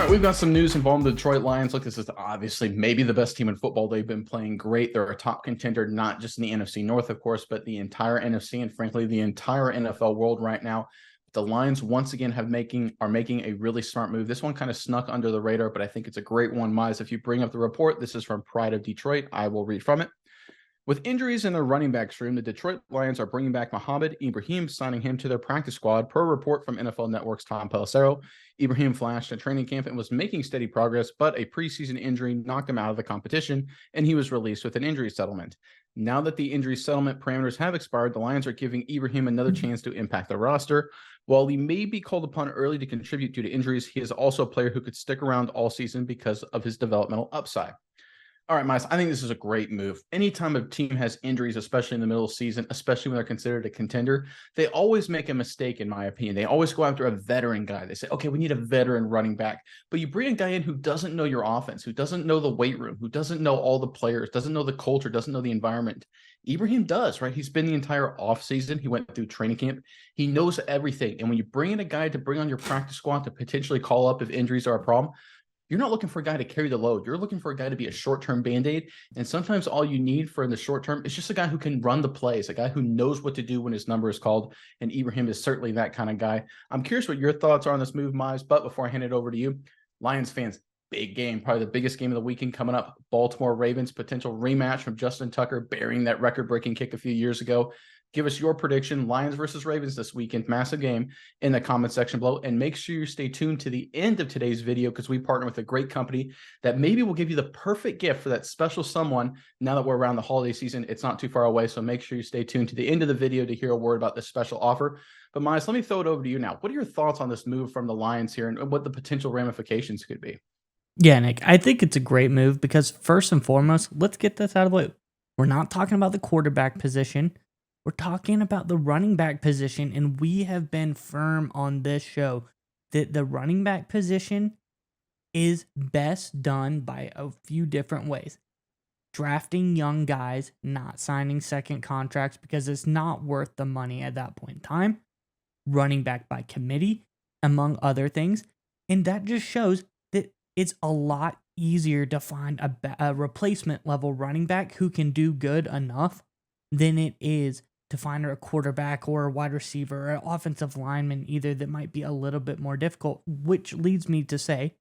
right, we've got some news involving the Detroit Lions. Look, this is obviously maybe the best team in football. They've been playing great. They're a top contender, not just in the NFC North, of course, but the entire NFC and frankly, the entire NFL world right now. The Lions once again are making a really smart move. This one kind of snuck under the radar, but I think it's a great one. Miles, if you bring up the report, this is from Pride of Detroit. I will read from it. With injuries in their running backs room, the Detroit Lions are bringing back Mohamed Ibrahim, signing him to their practice squad, per report from NFL Network's Tom Pelissero. Ibrahim flashed in training camp and was making steady progress, but a preseason injury knocked him out of the competition, and he was released with an injury settlement. Now that the injury settlement parameters have expired, the Lions are giving Ibrahim another chance to impact the roster. While he may be called upon early to contribute due to injuries, he is also a player who could stick around all season because of his developmental upside. All right, Miles, I think this is a great move. Anytime a team has injuries, especially in the middle of the season, especially when they're considered a contender, they always make a mistake, in my opinion. They always go after a veteran guy. They say, okay, we need a veteran running back. But you bring a guy in who doesn't know your offense, who doesn't know the weight room, who doesn't know all the players, doesn't know the culture, doesn't know the environment. Ibrahim does, right? He's been the entire offseason. He went through training camp. He knows everything. And when you bring in a guy to bring on your practice squad to potentially call up if injuries are a problem, you're not looking for a guy to carry the load. You're looking for a guy to be a short-term Band-Aid. And sometimes all you need for in the short term is just a guy who can run the plays, a guy who knows what to do when his number is called. And Ibrahim is certainly that kind of guy. I'm curious what your thoughts are on this move, Miles. But before I hand it over to you, Lions fans, big game, probably the biggest game of the weekend coming up. Baltimore Ravens, potential rematch from Justin Tucker burying that record-breaking kick a few years ago. Give us your prediction, Lions versus Ravens this weekend, massive game, in the comment section below. And make sure you stay tuned to the end of today's video because we partner with a great company that maybe will give you the perfect gift for that special someone now that we're around the holiday season. It's not too far away, so make sure you stay tuned to the end of the video to hear a word about this special offer. But Miles, let me throw it over to you now. What are your thoughts on this move from the Lions here and what the potential ramifications could be? Yeah, Nick, I think it's a great move because first and foremost, let's get this out of the way. We're not talking about the quarterback position. We're talking about the running back position, and we have been firm on this show that the running back position is best done by a few different ways. Drafting young guys, not signing second contracts because it's not worth the money at that point in time. Running back by committee, among other things. And that just shows that it's a lot easier to find a replacement level running back who can do good enough than it is to find a quarterback or a wide receiver or an offensive lineman either that might be a little bit more difficult, which leads me to say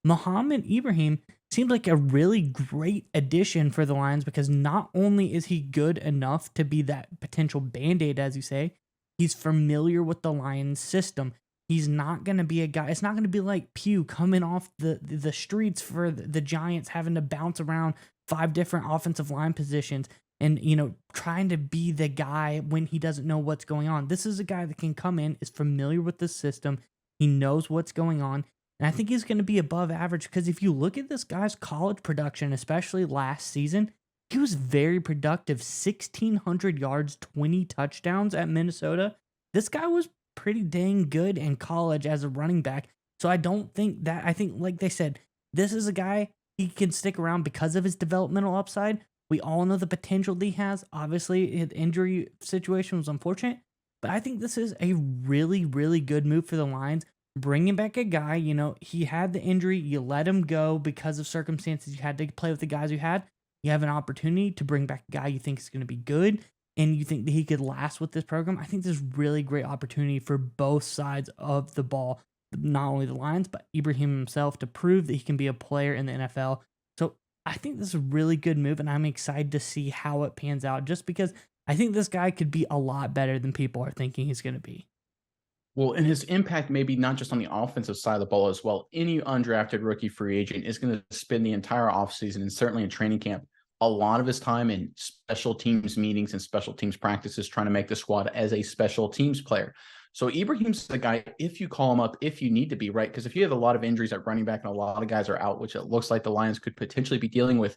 Mohamed Ibrahim seems like a really great addition for the Lions because not only is he good enough to be that potential Band-Aid, as you say, he's familiar with the Lions system. He's not going to be a guy. It's not going to be like Pugh coming off the streets for the Giants having to bounce around 5 different offensive line positions and, trying to be the guy when he doesn't know what's going on. This is a guy that can come in, is familiar with the system. He knows what's going on. And I think he's going to be above average because if you look at this guy's college production, especially last season, he was very productive. 1,600 yards, 20 touchdowns at Minnesota. This guy was pretty dang good in college as a running back. So I think, like they said, this is a guy, he can stick around because of his developmental upside. We all know the potential that he has. Obviously, his injury situation was unfortunate, but I think this is a really, really good move for the Lions. Bringing back a guy, he had the injury, you let him go because of circumstances. You had to play with the guys you had. You have an opportunity to bring back a guy you think is going to be good and you think that he could last with this program. I think there's really great opportunity for both sides of the ball, not only the Lions, but Ibrahim himself to prove that he can be a player in the NFL. So I think this is a really good move, and I'm excited to see how it pans out just because I think this guy could be a lot better than people are thinking he's going to be. Well, and his impact maybe not just on the offensive side of the ball as well. Any undrafted rookie free agent is going to spend the entire offseason and certainly in training camp a lot of his time in special teams meetings and special teams practices trying to make the squad as a special teams player. So Ibrahim's the guy, if you call him up, if you need to be, right? Because if you have a lot of injuries at running back and a lot of guys are out, which it looks like the Lions could potentially be dealing with,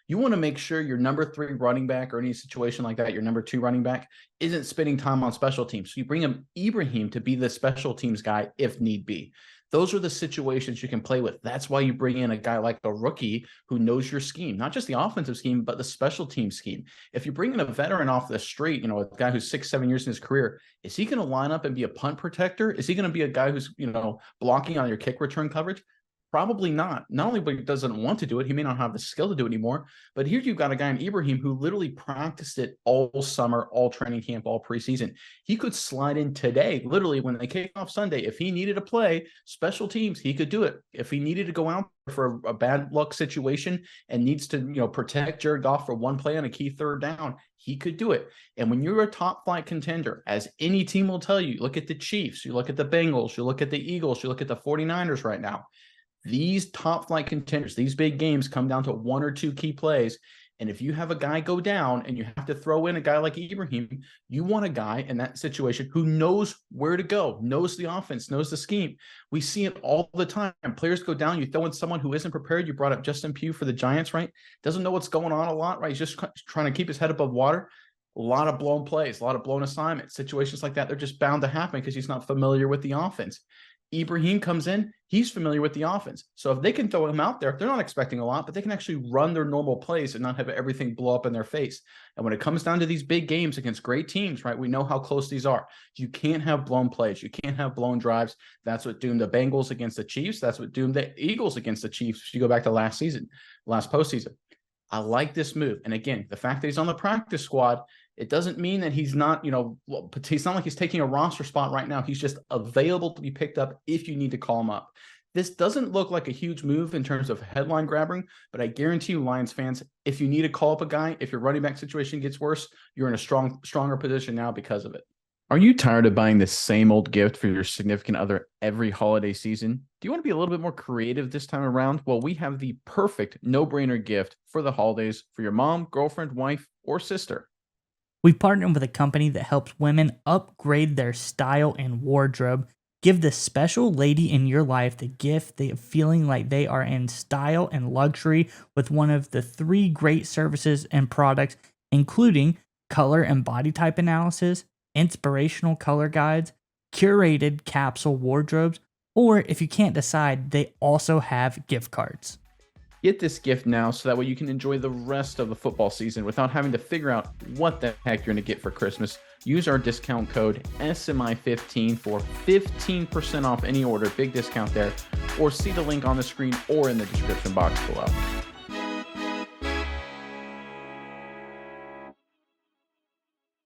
you want to make sure your number 3 running back or any situation like that, your number 2 running back isn't spending time on special teams. So you bring him Ibrahim to be the special teams guy if need be. Those are the situations you can play with. That's why you bring in a guy like the rookie who knows your scheme, not just the offensive scheme, but the special team scheme. If you bring in a veteran off the street, a guy who's 6-7 years in his career, is he going to line up and be a punt protector? Is he going to be a guy who's, blocking on your kick return coverage? Probably not. Not only but he doesn't want to do it, he may not have the skill to do it anymore. But here you've got a guy in Ibrahim who literally practiced it all summer, all training camp, all preseason. He could slide in today, literally when they kick off Sunday. If he needed to play special teams, he could do it. If he needed to go out for a bad luck situation and needs to, protect Jared Goff for one play on a key third down, he could do it. And when you're a top flight contender, as any team will tell you, look at the Chiefs, you look at the Bengals, you look at the Eagles, you look at the 49ers right now. These top flight contenders, these big games come down to one or two key plays. And if you have a guy go down and you have to throw in a guy like Ibrahim, you want a guy in that situation who knows where to go, knows the offense, knows the scheme. We see it all the time. Players go down, you throw in someone who isn't prepared. You brought up Justin Pugh for the Giants, right? Doesn't know what's going on a lot, right? He's just trying to keep his head above water. A lot of blown plays, a lot of blown assignments, situations like that. They're just bound to happen because he's not familiar with the offense. Ibrahim comes in, he's familiar with the offense. So if they can throw him out there, they're not expecting a lot, but they can actually run their normal plays and not have everything blow up in their face. And when it comes down to these big games against great teams, right, we know how close these are. You can't have blown plays. You can't have blown drives. That's what doomed the Bengals against the Chiefs. That's what doomed the Eagles against the Chiefs. If you go back to last postseason. I like this move. And again, the fact that he's on the practice squad, it doesn't mean that he's not, he's not like he's taking a roster spot right now. He's just available to be picked up if you need to call him up. This doesn't look like a huge move in terms of headline grabbing, but I guarantee you, Lions fans, if you need to call up a guy, if your running back situation gets worse, you're in a stronger position now because of it. Are you tired of buying the same old gift for your significant other every holiday season? Do you want to be a little bit more creative this time around? Well, we have the perfect no-brainer gift for the holidays for your mom, girlfriend, wife, or sister. We've partnered with a company that helps women upgrade their style and wardrobe. Give the special lady in your life the gift of feeling like they are in style and luxury with one of the 3 great services and products, including color and body type analysis, inspirational color guides, curated capsule wardrobes, or if you can't decide, they also have gift cards. Get this gift now so that way you can enjoy the rest of the football season without having to figure out what the heck you're going to get for Christmas. Use our discount code SMI15 for 15% off any order. Big discount there. Or see the link on the screen or in the description box below.